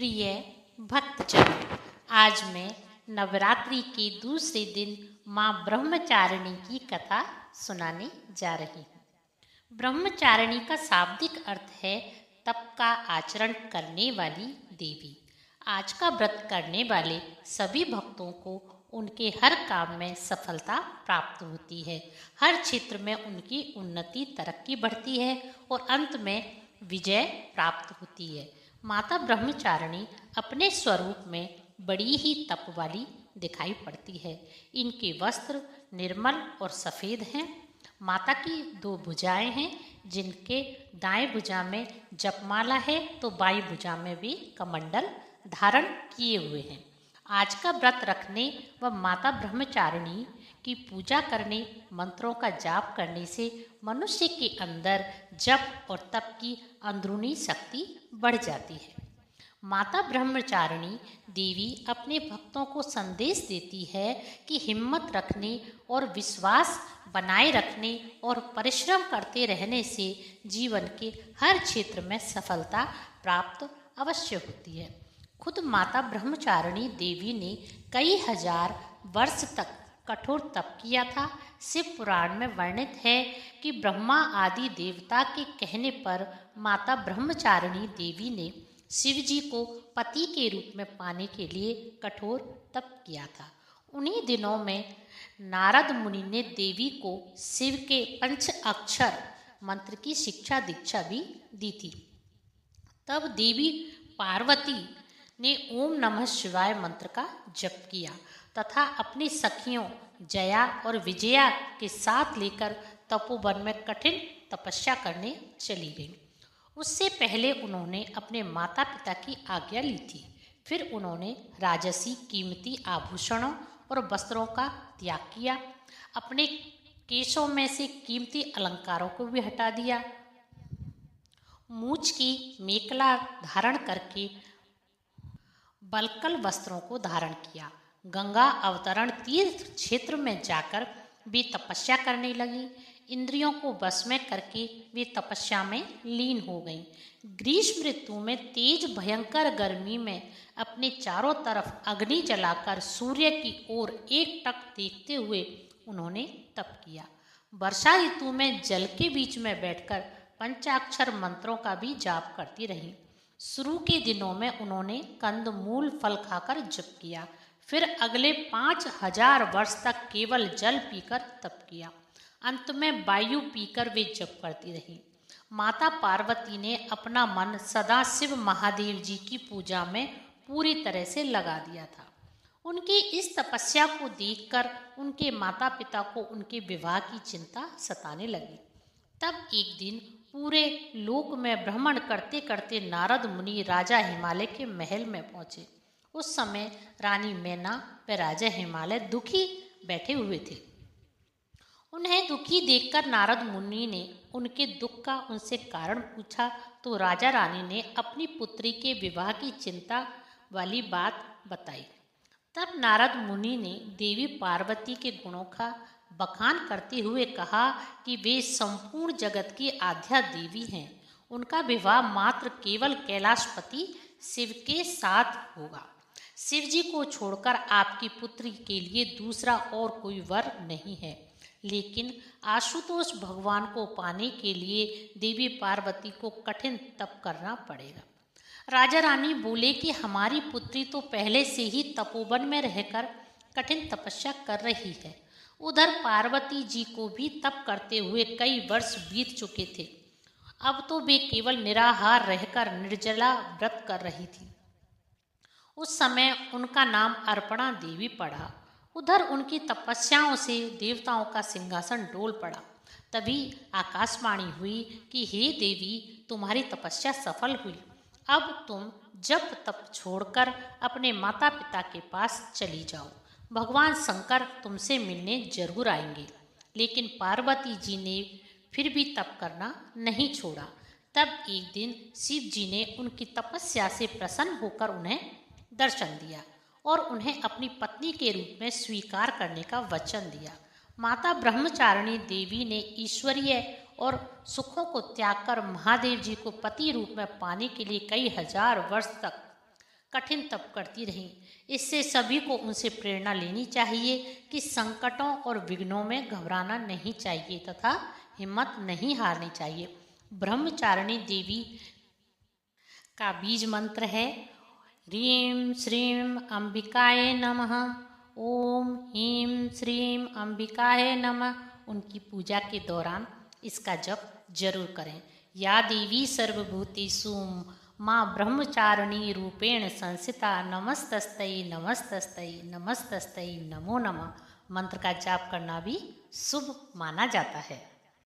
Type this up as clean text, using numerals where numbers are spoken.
प्रिय भक्तजन, आज मैं नवरात्रि के दूसरे दिन माँ ब्रह्मचारिणी की कथा सुनाने जा रही हूँ। ब्रह्मचारिणी का शाब्दिक अर्थ है तप का आचरण करने वाली देवी। आज का व्रत करने वाले सभी भक्तों को उनके हर काम में सफलता प्राप्त होती है, हर क्षेत्र में उनकी उन्नति तरक्की बढ़ती है और अंत में विजय प्राप्त होती है। माता ब्रह्मचारिणी अपने स्वरूप में बड़ी ही तप वाली दिखाई पड़ती है। इनके वस्त्र निर्मल और सफ़ेद हैं। माता की दो भुजाएं हैं, जिनके दाएं भुजा में जपमाला है तो बाईं भुजा में भी कमंडल धारण किए हुए हैं। आज का व्रत रखने व माता ब्रह्मचारिणी की पूजा करने, मंत्रों का जाप करने से मनुष्य के अंदर जप और तप की अंदरूनी शक्ति बढ़ जाती है। माता ब्रह्मचारिणी देवी अपने भक्तों को संदेश देती है कि हिम्मत रखने और विश्वास बनाए रखने और परिश्रम करते रहने से जीवन के हर क्षेत्र में सफलता प्राप्त अवश्य होती है। खुद माता ब्रह्मचारिणी देवी ने कई हजार वर्ष तक कठोर तप किया था। शिव पुराण में वर्णित है कि ब्रह्मा आदि देवता के कहने पर माता ब्रह्मचारिणी देवी ने शिव जी को पति के रूप में पाने के लिए कठोर तप किया था। उन्हीं दिनों में नारद मुनि ने देवी को शिव के पंच अक्षर मंत्र की शिक्षा दीक्षा भी दी थी। तब देवी पार्वती ने ओम नमः शिवाय मंत्र का जप किया तथा अपनी सखियों जया और विजया के साथ लेकर तपोवन में कठिन तपस्या करने चली गई। उससे पहले उन्होंने अपने माता पिता की आज्ञा ली थी। फिर उन्होंने राजसी कीमती आभूषणों और वस्त्रों का त्याग किया। अपने केशों में से कीमती अलंकारों को भी हटा दिया। मूछ की मेखला धारण करके बलकल वस्त्रों को धारण किया। गंगा अवतरण तीर्थ क्षेत्र में जाकर वे तपस्या करने लगी। इंद्रियों को वश में करके वे तपस्या में लीन हो गईं। ग्रीष्म ऋतु में तेज भयंकर गर्मी में अपने चारों तरफ अग्नि जलाकर सूर्य की ओर एकटक देखते हुए उन्होंने तप किया। वर्षा ऋतु में जल के बीच में बैठकर पंचाक्षर मंत्रों का भी जाप करती रहीं। शुरू के दिनों में उन्होंने कंद मूल फल खाकर जप किया। फिर अगले 5000 वर्ष तक केवल जल पीकर तप किया। अंत में वायु पीकर वे जप करती रही। माता पार्वती ने अपना मन सदा शिव महादेव जी की पूजा में पूरी तरह से लगा दिया था। उनकी इस तपस्या को देखकर उनके माता पिता को उनके विवाह की चिंता सताने लगी। तब एक दिन पूरे लोक में भ्रमण करते करते नारद मुनि राजा हिमालय के महल में पहुंचे। उस समय रानी मैना व राजा हिमालय दुखी बैठे हुए थे। उन्हें दुखी देखकर नारद मुनि ने उनके दुख का उनसे कारण पूछा तो राजा रानी ने अपनी पुत्री के विवाह की चिंता वाली बात बताई। तब नारद मुनि ने देवी पार्वती के गुणों का बखान करते हुए कहा कि वे संपूर्ण जगत की आद्या देवी हैं। उनका विवाह मात्र केवल कैलाशपति शिव के साथ होगा। शिव जी को छोड़कर आपकी पुत्री के लिए दूसरा और कोई वर नहीं है। लेकिन आशुतोष भगवान को पाने के लिए देवी पार्वती को कठिन तप करना पड़ेगा। राजा रानी बोले कि हमारी पुत्री तो पहले से ही तपोवन में रहकर कठिन तपस्या कर रही है। उधर पार्वती जी को भी तप करते हुए कई वर्ष बीत चुके थे। अब तो वे केवल निराहार रहकर निर्जला व्रत कर रही थी। उस समय उनका नाम अर्पणा देवी पड़ा। उधर उनकी तपस्याओं से देवताओं का सिंहासन डोल पड़ा। तभी आकाशवाणी हुई कि हे देवी, तुम्हारी तपस्या सफल हुई। अब तुम जप तप छोड़कर अपने माता पिता के पास चली जाओ। भगवान शंकर तुमसे मिलने जरूर आएंगे। लेकिन पार्वती जी ने फिर भी तप करना नहीं छोड़ा। तब एक दिन शिव जी ने उनकी तपस्या से प्रसन्न होकर उन्हें दर्शन दिया और उन्हें अपनी पत्नी के रूप में स्वीकार करने का वचन दिया। माता ब्रह्मचारिणी देवी ने ईश्वरीय और सुखों को त्याग कर महादेव जी को पति रूप में पाने के लिए कई हजार वर्ष तक कठिन तप करती रहीं। इससे सभी को उनसे प्रेरणा लेनी चाहिए कि संकटों और विघ्नों में घबराना नहीं चाहिए तथा हिम्मत नहीं हारनी चाहिए। ब्रह्मचारिणी देवी का बीज मंत्र है ह्रीं श्रीं अंबिकाय नमः। ओम ह्रीं श्रीं अंबिकाय नमः। उनकी पूजा के दौरान इसका जप जरूर करें। या देवी सर्वभूतेषु माँ ब्रह्मचारिणी रूपेण संस्थिता नमस्तस्तै नमस्तस्तै नमस्तस्तै नमो नमः। मंत्र का जाप करना भी शुभ माना जाता है।